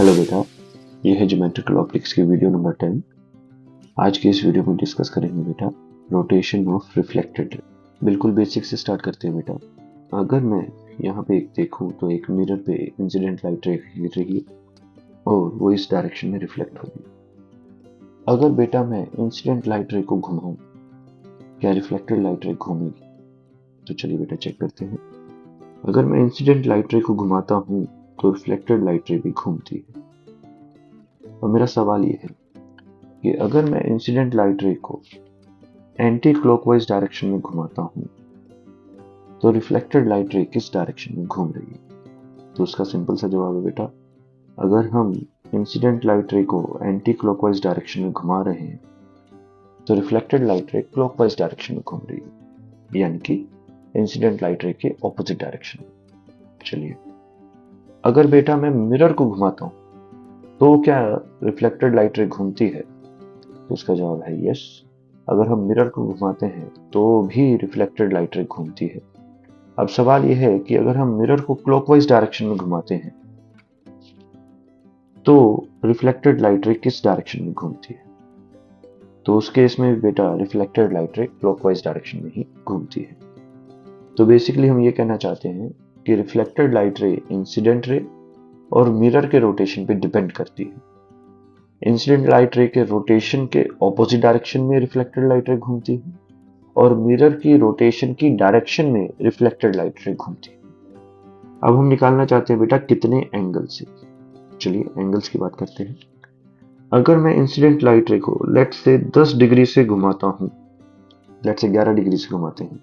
Hello बेटा, ये है ज्योमेट्रिकल ऑप्टिक्स की वीडियो नंबर 10। आज के इस वीडियो में डिस्कस करेंगे बेटा रोटेशन ऑफ रिफ्लेक्टेड रे। बिल्कुल बेसिक से स्टार्ट करते हैं बेटा। अगर मैं यहाँ पे एक देखूँ तो एक मिरर पे इंसिडेंट लाइट रे गिर रही है और वो इस डायरेक्शन में रिफ्लेक्ट होगी। अगर बेटा मैं इंसिडेंट लाइट रे को घुमाऊं, क्या रिफ्लेक्टेड लाइट रे घूमेगी? तो चलिए बेटा चेक करते हैं। अगर मैं इंसिडेंट लाइट रे को घुमाता हूँ तो रिफ्लेक्टेड लाइट रे भी घूमती है। और मेरा सवाल ये है कि अगर मैं इंसिडेंट लाइट रे को एंटी क्लॉकवाइज डायरेक्शन में घुमाता हूं तो रिफ्लेक्टेड लाइट रे किस डायरेक्शन में घूम रही है? तो उसका सिंपल सा जवाब है बेटा, अगर हम इंसिडेंट लाइट रे को एंटी क्लॉकवाइज डायरेक्शन में घुमा रहे हैं तो रिफ्लेक्टेड लाइट रे क्लॉकवाइज डायरेक्शन में घूम रही है, यानी कि इंसिडेंट लाइट रे के ऑपोजिट डायरेक्शन में। चलिए, अगर बेटा मैं मिरर को घुमाता हूं तो क्या रिफ्लेक्टेड लाइट रे घूमती है? तो उसका जवाब है यस। अगर हम मिरर को घुमाते हैं तो भी रिफ्लेक्टेड लाइट रे घूमती है। अब सवाल यह है कि अगर हम मिरर को क्लॉकवाइज डायरेक्शन में घुमाते हैं तो रिफ्लेक्टेड लाइट रे किस डायरेक्शन में घूमती है? तो उस केस में बेटा रिफ्लेक्टेड लाइट रे क्लॉकवाइज डायरेक्शन में ही घूमती है। तो बेसिकली हम ये कहना चाहते हैं कि reflected light ray incident ray और मिरर के रोटेशन पे डिपेंड करती है। इंसिडेंट लाइट रे के रोटेशन के ऑपोजिट डायरेक्शन में रिफ्लेक्टेड लाइट रे घूमती है और मिरर की रोटेशन की डायरेक्शन में रिफ्लेक्टेड लाइट रे घूमती है। अब हम निकालना चाहते हैं बेटा कितने एंगल से। चलिए एंगल्स की बात करते हैं। अगर मैं इंसिडेंट लाइट रे को लेट से 10 डिग्री से घुमाता हूं, लेट से 11 डिग्री से घुमाते हैं,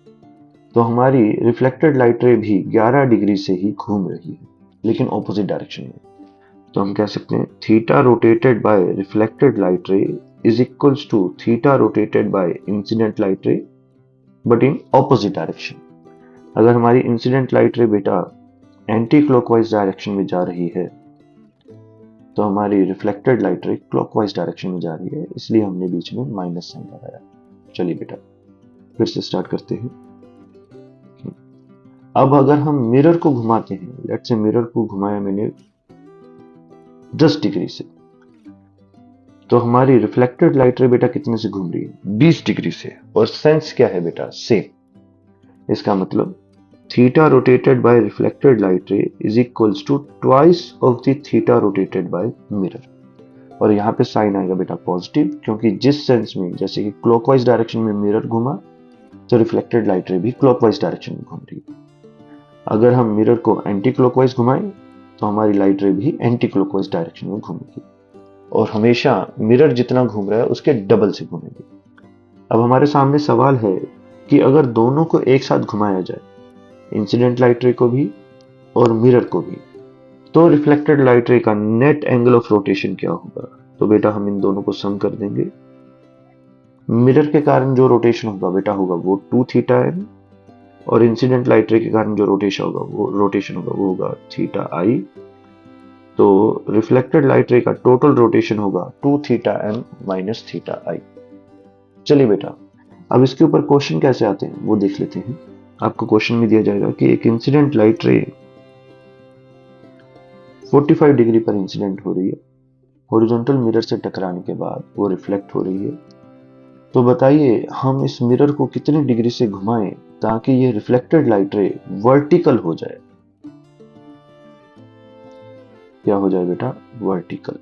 तो हमारी रिफ्लेक्टेड लाइट रे भी 11 डिग्री से ही घूम रही है, लेकिन ऑपोजिट डायरेक्शन में। तो हम कह सकते हैं theta rotated by reflected light ray is equals to theta rotated by incident light ray but in opposite direction. अगर हमारी इंसिडेंट लाइट रे बेटा एंटी क्लॉकवाइज डायरेक्शन में जा रही है तो हमारी रिफ्लेक्टेड लाइट रे क्लॉकवाइज डायरेक्शन में जा रही है, इसलिए हमने बीच में माइनस साइन लगाया। चलिए बेटा फिर से स्टार्ट करते हैं। अब अगर हम मिरर को घुमाते हैं, लेट से मिरर को घुमाया मैंने 10 डिग्री से, तो हमारी रिफ्लेक्टेड लाइट रे बेटा कितने से घूम रही है? 20 डिग्री से। और सेंस क्या है बेटा? सेम। इसका मतलब theta rotated by reflected light ray is equals to twice of the theta rotated by mirror. और यहाँ पे साइन आएगा बेटा पॉजिटिव, क्योंकि जिस सेंस में जैसे कि क्लॉकवाइज डायरेक्शन में मिरर घुमा तो रिफ्लेक्टेड लाइट रे भी क्लॉकवाइज डायरेक्शन में घूम रही है। अगर हम मिरर को एंटी क्लॉकवाइज घुमाएं तो हमारी लाइट रे भी एंटी क्लॉकवाइज डायरेक्शन में घूमेगी और हमेशा मिरर जितना घूम रहा है उसके डबल से घूमेगी। अब हमारे सामने सवाल है कि अगर दोनों को एक साथ घुमाया जाए, इंसिडेंट लाइट रे को भी और मिरर को भी, तो रिफ्लेक्टेड लाइट रे का नेट एंगल ऑफ रोटेशन क्या होगा? तो बेटा हम इन दोनों को सम कर देंगे। मिरर के कारण जो रोटेशन होगा बेटा होगा वो 2 थीटा एम, और इंसिडेंट लाइट रे के कारण जो रोटेशन होगा वो होगा थीटा आई। तो रिफ्लेक्टेड लाइट रे का टोटल रोटेशन होगा 2 थीटा एम माइनस थीटा आई। चलिए बेटा अब इसके ऊपर क्वेश्चन कैसे आते हैं वो देख लेते हैं। आपको क्वेश्चन में दिया जाएगा कि एक इंसिडेंट लाइट रे 45 डिग्री पर इंसिडेंट हो रही है, हॉरिजॉन्टल मिरर से टकराने के बाद वो रिफ्लेक्ट हो रही है। तो बताइए हम इस मिरर को कितने डिग्री से घुमाएं ताकि ये रिफ्लेक्टेड लाइट रे वर्टिकल हो जाए? क्या हो जाए बेटा? वर्टिकल।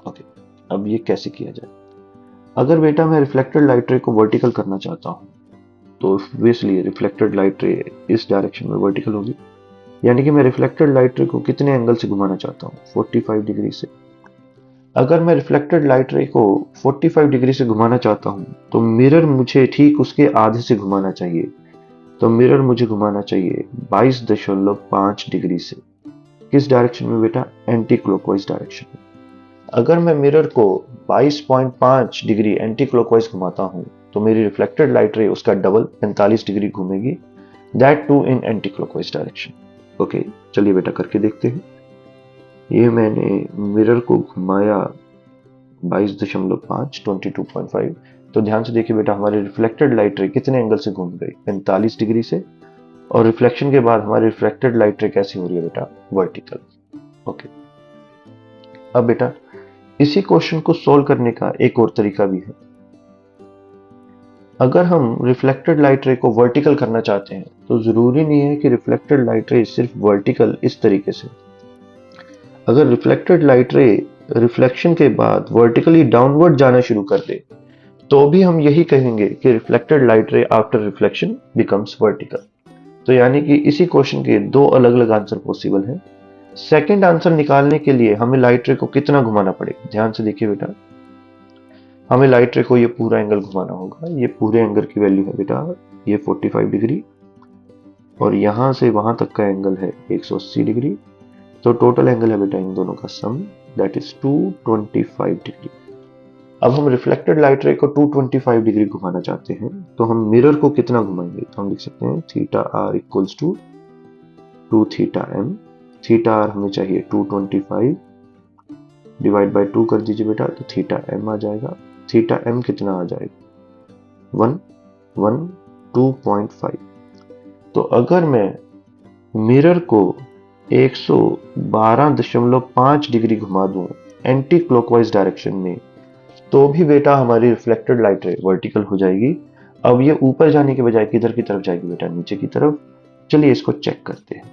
ओके, अब ये कैसे किया जाए? अगर बेटा मैं रिफ्लेक्टेड लाइट रे को वर्टिकल करना चाहता हूं तो ऑब्वियसली रिफ्लेक्टेड लाइट रे इस डायरेक्शन में वर्टिकल होगी, यानी कि मैं रिफ्लेक्टेड लाइट रे को कितने एंगल से घुमाना चाहता हूं? 45 डिग्री से। अगर मैं रिफ्लेक्टेड लाइट रे को 45 डिग्री से घुमाना चाहता हूं तो मिरर मुझे ठीक उसके आधे से घुमाना चाहिए। तो मिरर मुझे घुमाना चाहिए 22.5 डिग्री से। किस डायरेक्शन में बेटा? एंटी क्लॉकवाइज डायरेक्शन में। अगर मैं मिरर को 22.5 डिग्री एंटी क्लॉकवाइज घुमाता हूं तो मेरी रिफ्लेक्टेड लाइट रे उसका डबल 45 डिग्री घूमेगी, that too in anticlockwise direction. Okay, चलिए बेटा करके देखते हैं। ये मैंने मिरर को घुमाया 22.5 22.5। तो ध्यान से देखिए बेटा हमारी रिफ्लेक्टेड लाइट रे कितने एंगल से घूम गई? 45 डिग्री से। और रिफ्लेक्शन के बाद हमारी रिफ्लेक्टेड लाइट रे कैसी हो रही है बेटा? वर्टिकल। ओके, अब बेटा इसी क्वेश्चन को सोल्व करने का एक और तरीका भी है। अगर हम रिफ्लेक्टेड लाइट रे को वर्टिकल करना चाहते हैं तो जरूरी नहीं है कि रिफ्लेक्टेड लाइट रे सिर्फ वर्टिकल इस तरीके से। अगर रिफ्लेक्टेड लाइट रे रिफ्लेक्शन के बाद वर्टिकली डाउनवर्ड जाना शुरू कर दे तो भी हम यही कहेंगे कि रिफ्लेक्टेड लाइट रे आफ्टर रिफ्लेक्शन बिकम्स वर्टिकल। तो यानी कि इसी क्वेश्चन के दो अलग अलग आंसर पॉसिबल हैं। सेकंड आंसर निकालने के लिए हमें लाइट रे को कितना घुमाना पड़ेगा, ध्यान से देखिए बेटा। हमें लाइट रे को ये पूरा एंगल घुमाना होगा। ये पूरे एंगल की वैल्यू है बेटा ये 45 डिग्री और यहां से वहां तक का एंगल है 180 डिग्री। तो टोटल एंगल है बेटा इन दोनों का सम, दैट इज 225 डिग्री। अब हम रिफ्लेक्टेड लाइट रे को 225 डिग्री घुमाना चाहते हैं तो हम मिरर को कितना घुमाएंगे, तो हम लिख सकते हैं theta R equals to 2 theta M. Theta R हमें चाहिए 225, डिवाइड बाय 2 कर दीजिए बेटा तो थीटा एम आ जाएगा। थीटा एम कितना आ जाएगा 112.5। तो अगर मैं मिरर को 112.5 डिग्री घुमा दूं एंटी क्लॉकवाइज डायरेक्शन में तो भी बेटा हमारी रिफ्लेक्टेड लाइट रे वर्टिकल हो जाएगी। अब ये ऊपर जाने के बजाय किधर की तरफ जाएगी बेटा, नीचे की तरफ। चलिए इसको चेक करते हैं।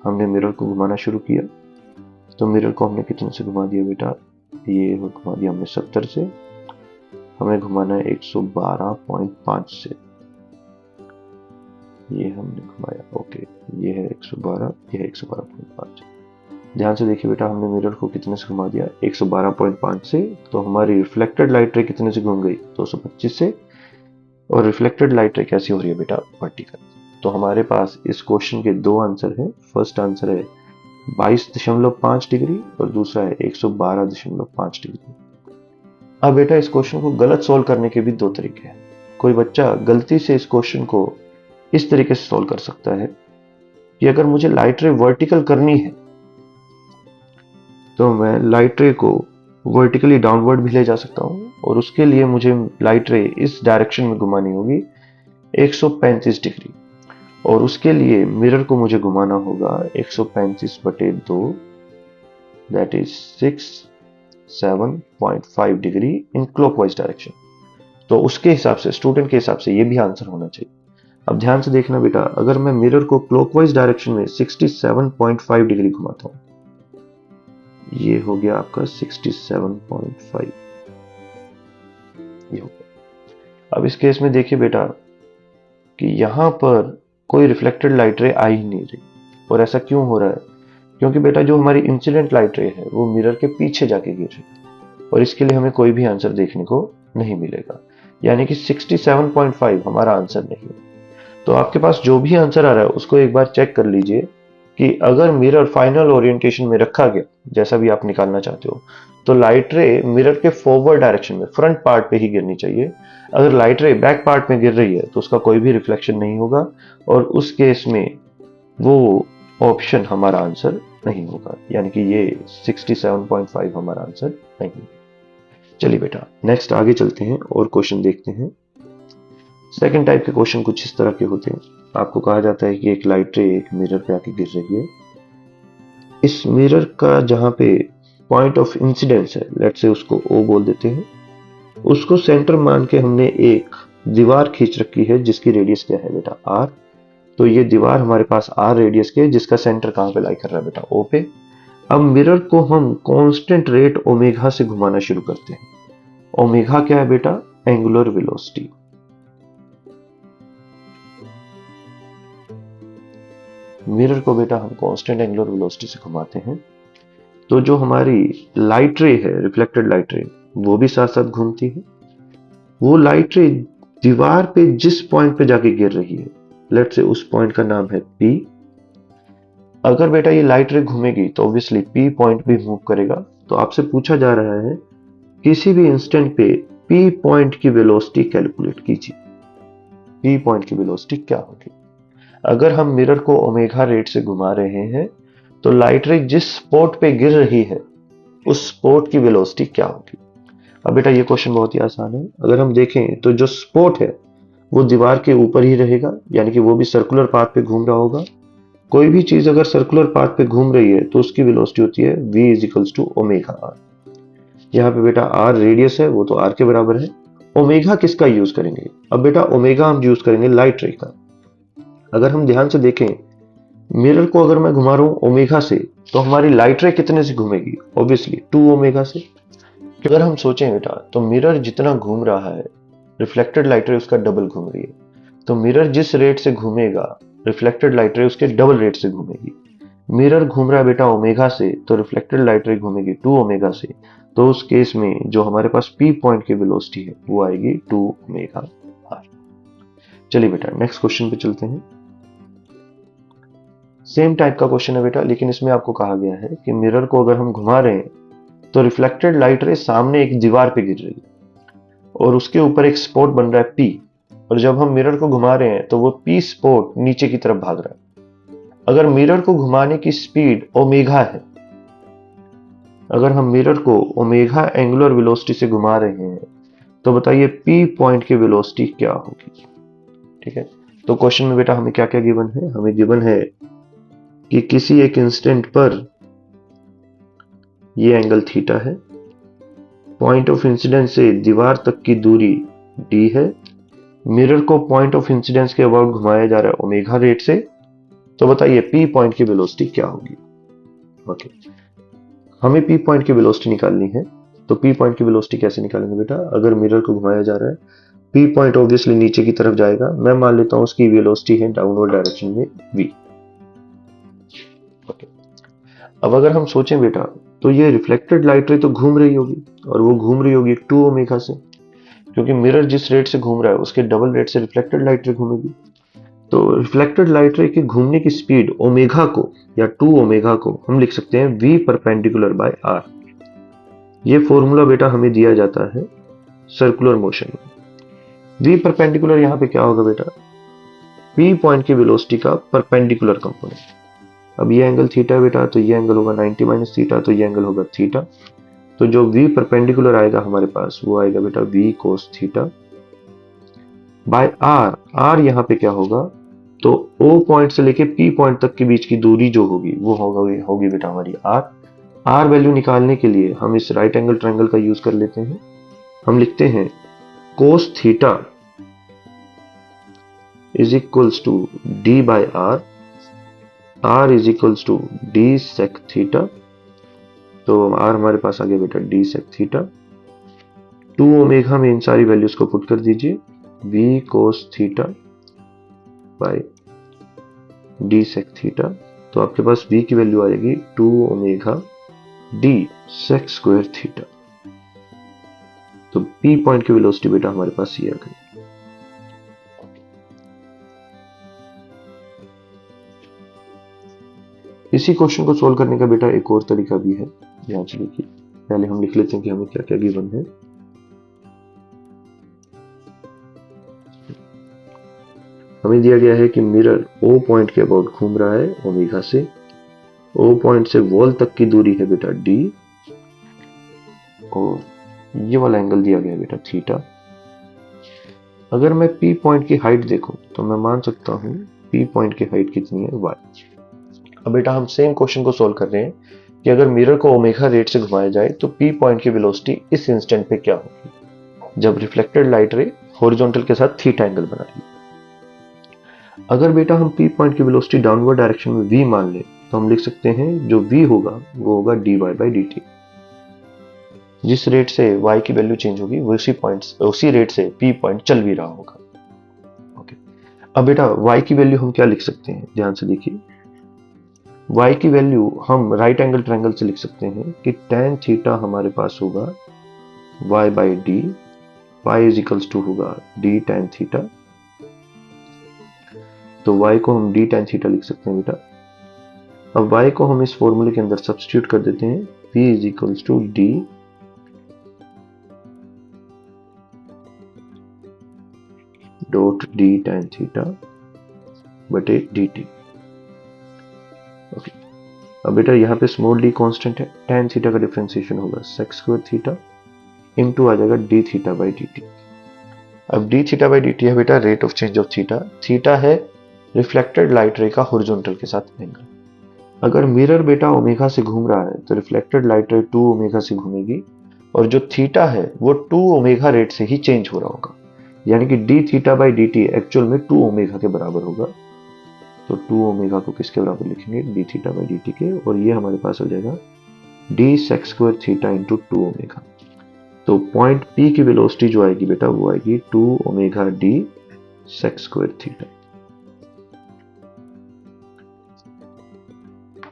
हमने मिरर को घुमाना शुरू किया तो मिरर को हमने कितने से घुमा दिया बेटा, ये घुमा दिया हमने 70 से। हमें घुमाना है 112.5 से, ये हमने घुमाया। ओके ये है 112, ये है 112.5। ध्यान से देखिए बेटा हमने मिरर को कितने से घुमा दिया 112.5 से। तो हमारी रिफ्लेक्टेड लाइट रे कितने से घूम गई 225 से। और रिफ्लेक्टेड लाइट रे कैसी हो रही है बेटा, वर्टिकल। तो हमारे पास इस क्वेश्चन के दो आंसर हैं। फर्स्ट आंसर है 22.5 डिग्री और दूसरा है 112.5 डिग्री। अब बेटा इस क्वेश्चन को गलत सोल्व करने के भी दो तरीके हैं। कोई बच्चा गलती से इस क्वेश्चन को इस तरीके से सोल्व कर सकता है कि अगर मुझे लाइट रे वर्टिकल करनी है तो मैं लाइट रे को वर्टिकली डाउनवर्ड भी ले जा सकता हूं और उसके लिए मुझे लाइट रे इस डायरेक्शन में घुमानी होगी 135 डिग्री और उसके लिए मिरर को मुझे घुमाना होगा 135/2 that is 67.5 degree in clockwise direction. तो उसके हिसाब से स्टूडेंट के हिसाब से ये भी आंसर होना चाहिए। अब ध्यान से देखना बेटा, अगर मैं मिरर को क्लॉकवाइज डायरेक्शन में 67.5 डिग्री घुमाता हूं, ये हो गया आपका 67.5, ये हो गया। अब इस केस में देखिए बेटा कि यहां पर कोई रिफ्लेक्टेड लाइट रे आ ही नहीं रही। और ऐसा क्यों हो रहा है, क्योंकि बेटा जो हमारी इंसिडेंट लाइट रे है वो मिरर के पीछे जाके गिर रही है और इसके लिए हमें कोई भी आंसर देखने को नहीं मिलेगा। यानी कि 67.5 हमारा आंसर नहीं है। तो आपके पास जो भी आंसर आ रहा है उसको एक बार चेक कर लीजिए कि अगर मिरर फाइनल ओरिएंटेशन में रखा गया जैसा भी आप निकालना चाहते हो तो लाइट रे मिरर के फॉरवर्ड डायरेक्शन में फ्रंट पार्ट पे ही गिरनी चाहिए। अगर लाइट रे बैक पार्ट में गिर रही है तो उसका कोई भी रिफ्लेक्शन नहीं होगा और उस केस में वो ऑप्शन हमारा आंसर नहीं होगा। यानी कि ये 67.5 हमारा आंसर नहीं है। चलिए बेटा नेक्स्ट आगे चलते हैं और क्वेश्चन देखते हैं। सेकंड टाइप के क्वेश्चन कुछ इस तरह के होते हैं। आपको कहा जाता है कि एक लाइट रे एक मिरर पे आके गिर रही है। इस मिरर का जहां पे पॉइंट ऑफ इंसिडेंस है, लेट्स से उसको ओ बोल देते हैं, उसको सेंटर मान के हमने एक दीवार खींच रखी है जिसकी रेडियस क्या है बेटा आर। तो ये दीवार हमारे पास आर रेडियस के, जिसका सेंटर कहां पे लाई कर रहा है बेटा ओ पे। अब मिरर को हम कांस्टेंट रेट ओमेगा से घुमाना शुरू करते हैं। ओमेगा क्या है बेटा, एंगुलर वेलोसिटी। मिरर को बेटा हम कांस्टेंट एंगुलर वेलोसिटी से घुमाते हैं तो जो हमारी लाइट रे है, रिफ्लेक्टेड लाइट रे, वो भी साथ साथ घूमती है। वो लाइट रे दीवार पे जिस पॉइंट पे जाके गिर रही है, लेट से उस पॉइंट का नाम है पी। अगर बेटा ये लाइट रे घूमेगी तो ऑब्वियसली पी पॉइंट भी मूव करेगा। तो आपसे पूछा जा रहा है किसी भी इंस्टेंट पे पी पॉइंट की वेलोसिटी कैलकुलेट कीजिए। पी पॉइंट की वेलोसिटी क्या होगी। अगर हम मिरर को ओमेगा रेट से घुमा रहे हैं तो लाइट रे जिस स्पॉट पे गिर रही है उस स्पॉट की वेलोसिटी क्या होगी। अब बेटा ये क्वेश्चन बहुत ही आसान है। अगर हम देखें तो जो स्पॉट है वो दीवार के ऊपर ही रहेगा, यानी कि वो भी सर्कुलर पाथ पे घूम रहा होगा। कोई भी चीज अगर सर्कुलर पाथ पे घूम रही है तो उसकी वेलोसिटी होती है v is equals to omega R. यहाँ पे बेटा r रेडियस है, वो तो r के बराबर है। ओमेगा किसका यूज करेंगे? अब बेटा ओमेगा हम यूज करेंगे लाइट रे का। अगर हम ध्यान से देखें, मिरर को अगर मैं घुमा रहा हूं ओमेगा से, तो हमारी लाइट रे कितने से घूमेगी? ऑब्वियसली 2 ओमेगा से। अगर हम सोचें बेटा, तो मिरर जितना घूम रहा है, रिफ्लेक्टेड लाइट रे उसका डबल घूम रही है। तो मिरर जिस रेट से घूमेगा, रिफ्लेक्टेड लाइट रे उसके डबल रेट से घूमेगी। मिरर घूम रहा है बेटा ओमेगा से, तो रिफ्लेक्टेड लाइट रे घूमेगी 2 ओमेगा से। तो उस केस में जो हमारे पास पी पॉइंट की वेलोसिटी है वो आएगी 2 ओमेगा आर। चलिए बेटा नेक्स्ट क्वेश्चन पे चलते हैं। सेम टाइप का क्वेश्चन है बेटा, लेकिन इसमें आपको कहा गया है कि मिरर को अगर हम घुमा रहे हैं तो रिफ्लेक्टेड लाइट रे सामने एक दीवार पे गिर रही है और उसके ऊपर एक स्पॉट बन रहा है पी, और जब हम मिरर को घुमा रहे हैं तो वो पी स्पॉट नीचे की तरफ भाग रहा है। अगर मिरर को घुमाने की स्पीड ओमेगा है, अगर हम मिरर को ओमेगा एंगुलर वेलोसिटी से घुमा रहे हैं, तो बताइए पी पॉइंट की वेलोसिटी क्या होगी? ठीक है, तो क्वेश्चन में बेटा हमें क्या क्या गिवन है? हमें गिवन है कि किसी एक इंस्टेंट पर ये एंगल थीटा है, पॉइंट ऑफ इंसिडेंस से दीवार तक की दूरी d है, मिरर को पॉइंट ऑफ इंसिडेंस के अबाउट घुमाया जा रहा है ओमेगा रेट से। तो बताइए पी पॉइंट की वेलोसिटी क्या होगी? ओके, हमें पी पॉइंट की वेलोसिटी निकालनी है। तो पी पॉइंट की वेलोसिटी कैसे निकालेंगे बेटा? अगर मिरर को घुमाया जा रहा है, पी पॉइंट ऑब्वियसली नीचे की तरफ जाएगा। मैं मान लेता हूं उसकी वेलोसिटी है डाउनवर्ड डायरेक्शन में v। ओके, अब अगर हम सोचें बेटा, तो ये रिफ्लेक्टेड लाइट रे तो घूम रही होगी, और वो घूम रही होगी 2 ओमेगा से, क्योंकि मिरर जिस रेट से घूम रहा है उसके डबल रेट से रिफ्लेक्टेड लाइट रे घूमेगी। तो रिफ्लेक्टेड लाइट रे के घूमने की स्पीड ओमेगा को या 2 ओमेगा को हम लिख सकते हैं v परपेंडिकुलर बाय r। ये फॉर्मूला बेटा हमें दिया जाता है सर्कुलर मोशन में। v परपेंडिकुलर यहाँ पे क्या होगा बेटा? p पॉइंट की वेलोसिटी का परपेंडिकुलर कंपोनेंट। अब ये एंगल थीटा है बेटा, तो ये एंगल होगा 90 माइनस थीटा, तो ये एंगल होगा थीटा। तो जो v परपेंडिकुलर आएगा हमारे पास, वो आएगा बेटा v cos theta by r। r यहाँ पे क्या होगा? तो o पॉइंट से लेके p पॉइंट तक के बीच की दूरी जो होगी वो होगी बेटा हमारी r। r वैल्यू निकालने के लिए हम इस राइट एंगल ट्रायंगल का यूज कर लेते हैं। हम लिखते हैं cos theta is equals to d by r, r is equals to d sec theta. तो r हमारे पास आ गया बेटा d sec थीटा। 2 ओमेगा में इन सारी वैल्यूज को पुट कर दीजिए, v cos theta by d sec theta. तो आपके पास v की वैल्यू आएगी 2 omega d sec square theta. तो p पॉइंट की वेलोसिटी बेटा हमारे पास ये आ गई। इसी क्वेश्चन को सोल्व करने का बेटा एक और तरीका भी है। ध्यान से देखिए, पहले हम लिख लेते हैं कि हमें क्या क्या गिवन है। हमें दिया गया है कि मिरर O पॉइंट के अबाउट घूम रहा है ओमेगा से। O पॉइंट से वॉल तक की दूरी है बेटा d, और ये वाला एंगल दिया गया है बेटा थीटा। अगर मैं P पॉइंट की हाइट देखूं तो मैं मान सकता हूं P पॉइंट की हाइट कितनी है, y। अब बेटा हम सेम क्वेश्चन को सोल्व कर रहे हैं कि अगर मिरर को ओमेगा रेट से घुमाया जाए तो P पॉइंट की वेलोसिटी इस इंस्टेंट पे क्या होगी जब रिफ्लेक्टेड लाइट रे हॉरिजॉन्टल के साथ थीटा एंगल बना रही है। अगर बेटा हम P पॉइंट की वेलोसिटी डाउनवर्ड डायरेक्शन में v मान लें, तो हम लिख सकते हैं जो v होगा वो होगा dy बाई dt। जिस रेट से y की वैल्यू चेंज होगी उसी रेट से P पॉइंट चल भी रहा होगा। ओके, अब बेटा y की वैल्यू हम क्या लिख सकते हैं? ध्यान से देखिए, y की वैल्यू हम राइट एंगल ट्रायंगल से लिख सकते हैं कि tan थीटा हमारे पास होगा y by d, y is equals to होगा d tan थीटा। तो y को हम d tan थीटा लिख सकते हैं बेटा। अब y को हम इस फॉर्मूले के अंदर सब्स्टिट्यूट कर देते हैं, v is equals to d dot d tan theta बटे dt। ओके, अब बेटा यहाँ पे स्मॉल d कांस्टेंट है, tan थीटा का डिफरेंशिएशन होगा sec स्क्वायर थीटा इनटू आ जाएगा d थीटा बाई dt। अब d थीटा बाई dt है बेटा rate of change of theta. Theta है रिफ्लेक्टेड लाइट रे का हॉरिजॉन्टल के साथ एंगल। अगर मिरर बेटा ओमेगा से घूम रहा है तो रिफ्लेक्टेड लाइट रे 2 ओमेगा से घूमेगी, और जो थीटा है वो 2 ओमेगा रेट से ही चेंज हो रहा होगा, यानी कि D theta by D T actual में 2 ओमेगा के बराबर होगा। तो 2 ओमेगा को किसके बराबर लिखेंगे, D theta by D T के, और ये हमारे पास हो जाएगा D sec square theta into 2 omega. तो पॉइंट पी की वेलोसिटी जो आएगी बेटा वो आएगी 2 omega D sec square theta.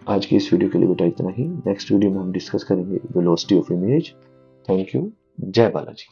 आज की इस वीडियो के लिए बेटा इतना ही। नेक्स्ट वीडियो में हम डिस्कस करेंगे velocity of image. Thank you. जय बालाजी।